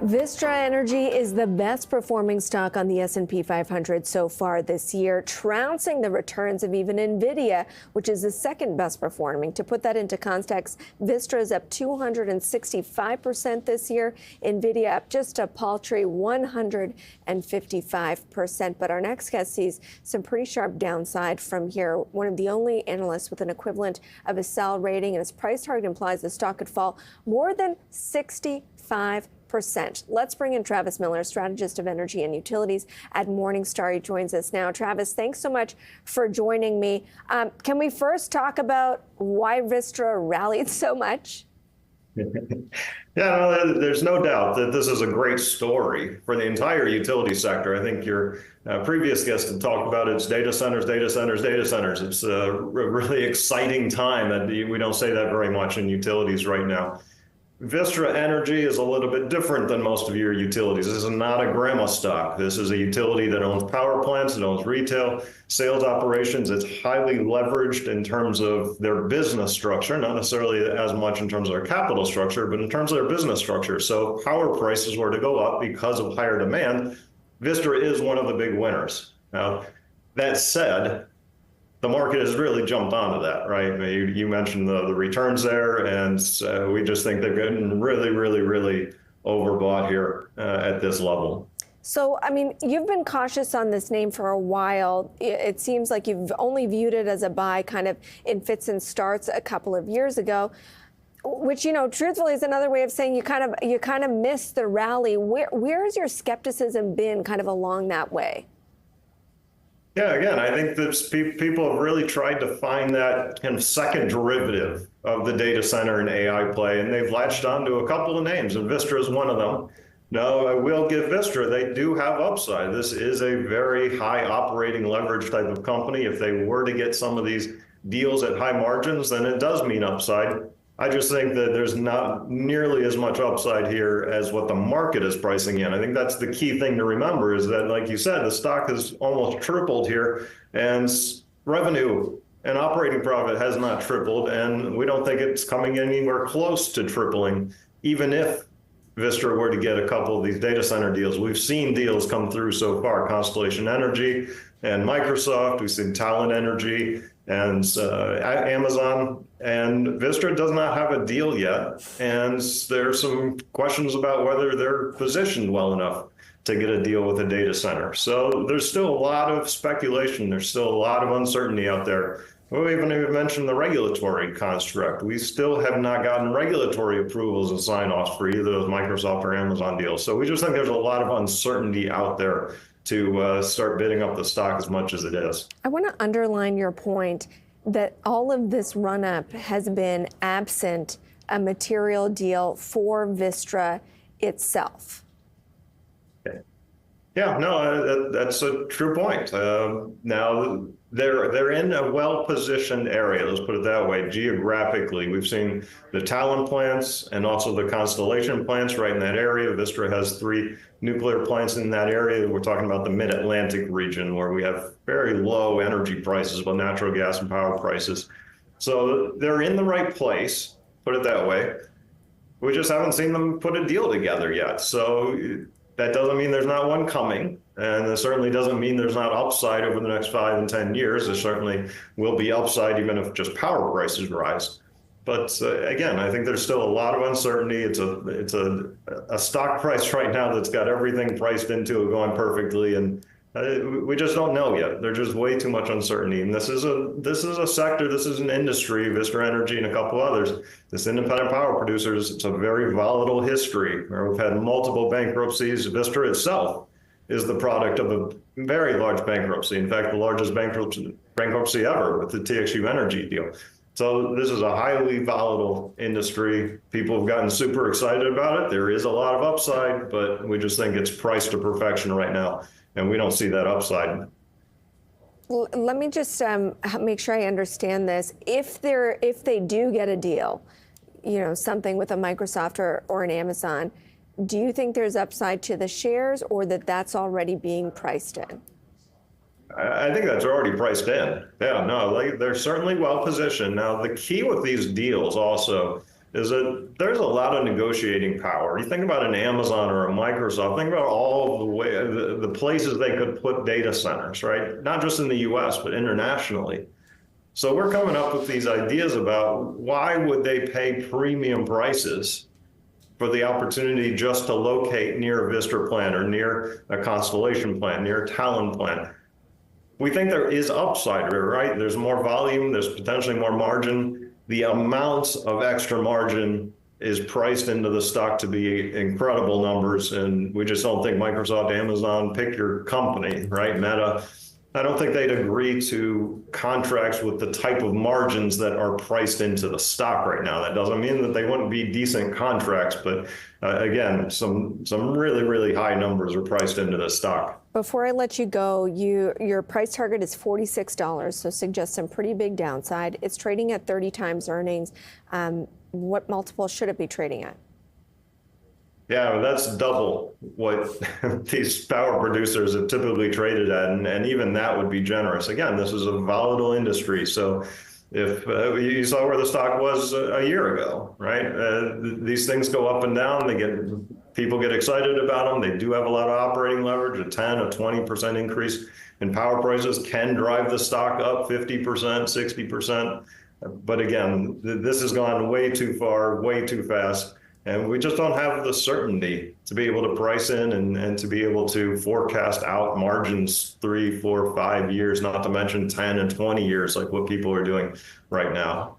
Vistra Energy is the best performing stock on the S&P 500 so far this year, trouncing the returns of even NVIDIA, which is the second best performing. To put that into context, Vistra is up 265% this year. NVIDIA up just a paltry 155%. But our next guest sees some pretty sharp downside from here. One of the only analysts with an equivalent of a sell rating, and his price target implies the stock could fall more than 65%. Let's bring in Travis Miller, strategist of energy and utilities at Morningstar. He joins us now. Travis, thanks so much for joining me. Can we first talk about why Vistra rallied so much? Yeah, no, there's no doubt that this is a great story for the entire utility sector. I think your previous guest had talked about it's data centers, data centers, data centers. It's a really exciting time, and we don't say that very much in utilities right now. Vistra Energy is a little bit different than most of your utilities. This is not a grandma stock. This is a utility that owns power plants, it owns retail, sales operations. It's highly leveraged in terms of their business structure, not necessarily as much in terms of their capital structure, but in terms of their business structure. So power prices were to go up because of higher demand. Vistra is one of the big winners. Now, that said, the market has really jumped onto that, right? You mentioned the returns there, and we just think they're getting really, really, really overbought here at this level. So, I mean, you've been cautious on this name for a while. It seems like you've only viewed it as a buy kind of in fits and starts a couple of years ago, which, you know, truthfully is another way of saying you kind of missed the rally. Where has your skepticism been kind of along that way? Yeah, again, I think that people have really tried to find that kind of second derivative of the data center and AI play, and they've latched onto a couple of names, and Vistra is one of them. Now, I will give Vistra, they do have upside. This is a very high operating leverage type of company. If they were to get some of these deals at high margins, then it does mean upside. I just think that there's not nearly as much upside here as what the market is pricing in. I think that's the key thing to remember is that, like you said, the stock has almost tripled here, and revenue and operating profit has not tripled, and we don't think it's coming anywhere close to tripling, even if Vistra were to get a couple of these data center deals. We've seen deals come through so far, Constellation Energy and Microsoft. We've seen Talent Energy and Amazon, and Vistra does not have a deal yet. And there's some questions about whether they're positioned well enough to get a deal with a data center. So there's still a lot of speculation. There's still a lot of uncertainty out there. We haven't even mentioned the regulatory construct. We still have not gotten regulatory approvals and sign-offs for either those Microsoft or Amazon deals. So we just think there's a lot of uncertainty out there to start bidding up the stock as much as it is. I want to underline your point that all of this run-up has been absent a material deal for Vistra itself. Okay. Yeah, no, that's a true point. Now, they're in a well-positioned area, let's put it that way, geographically. We've seen the Talent plants and also the Constellation plants right in that area. Vistra has 3 nuclear plants in that area. We're talking about the mid-Atlantic region where we have very low energy prices, but natural gas and power prices. So they're in the right place, put it that way. We just haven't seen them put a deal together yet. So that doesn't mean there's not one coming, and it certainly doesn't mean there's not upside over the next 5 and 10 years. There certainly will be upside even if just power prices rise. But again, I think there's still a lot of uncertainty. It's a stock price right now that's got everything priced into it going perfectly, and we just don't know yet. There's just way too much uncertainty. And this is a sector, this is an industry, Vistra Energy and a couple others. This independent power producers, it's a very volatile history where we've had multiple bankruptcies. Vistra itself is the product of a very large bankruptcy. In fact, the largest bankruptcy ever with the TXU Energy deal. So this is a highly volatile industry. People have gotten super excited about it. There is a lot of upside, but we just think it's priced to perfection right now, and we don't see that upside. Well, let me just make sure I understand this. If they do get a deal, you know, something with a Microsoft or an Amazon, do you think there's upside to the shares, or that's already being priced in? I think that's already priced in. Yeah, no, they're certainly well positioned. Now, the key with these deals also is that there's a lot of negotiating power. You think about an Amazon or a Microsoft, think about all of the places they could put data centers, right? Not just in the US, but internationally. So we're coming up with these ideas about why would they pay premium prices for the opportunity just to locate near a Vistra plant or near a Constellation plant, near a Talon plant. We think there is upside here, right? There's more volume, there's potentially more margin. The amounts of extra margin is priced into the stock to be incredible numbers, and we just don't think Microsoft, Amazon, pick your company, right? Meta, I don't think they'd agree to contracts with the type of margins that are priced into the stock right now. That doesn't mean that they wouldn't be decent contracts, but again, some really, really high numbers are priced into the stock. Before I let you go, your price target is $46, so suggests some pretty big downside. It's trading at 30 times earnings. What multiple should it be trading at? Yeah, that's double what these power producers have typically traded at, and even that would be generous. Again, this is a volatile industry, so if you saw where the stock was a year ago, right? These things go up and down. People get excited about them. They do have a lot of operating leverage. A 10, a 20% increase in power prices can drive the stock up 50%, 60%. But again, this has gone way too far, way too fast. And we just don't have the certainty to be able to price in and to be able to forecast out margins 3, 4, 5 years, not to mention 10 and 20 years, like what people are doing right now.